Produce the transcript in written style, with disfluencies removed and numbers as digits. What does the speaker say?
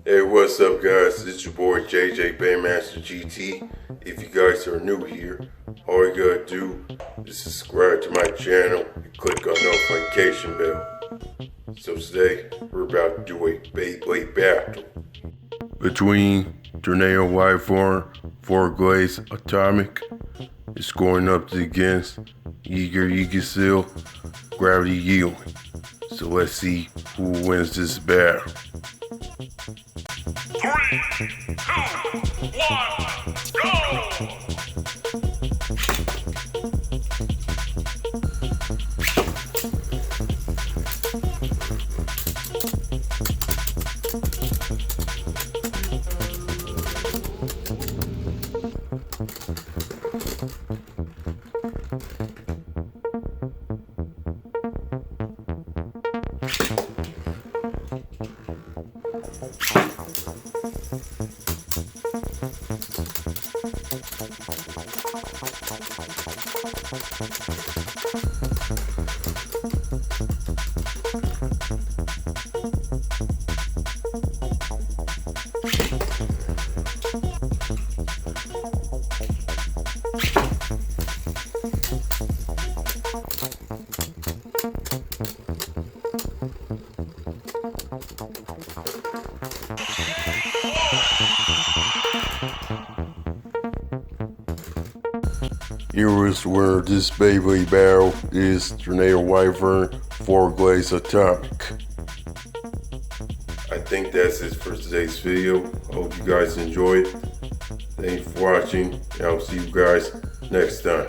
Hey, what's up, guys? It's your boy JJ Bandmaster GT. If you guys are new here, all you gotta do is subscribe to my channel and click on notification bell. So today, we're about to do a Beyblade battle between Tornado Wyvern 4G.At is going up against Yeager Yggdrasil Gravity Yield. So let's see who wins this battle. 3, 2, 1, go! Here is where this Beyblade battle is Tornado Wyvern 4G.At. I think that's it for today's video. I hope you guys enjoyed. Thanks for watching, and I'll see you guys next time.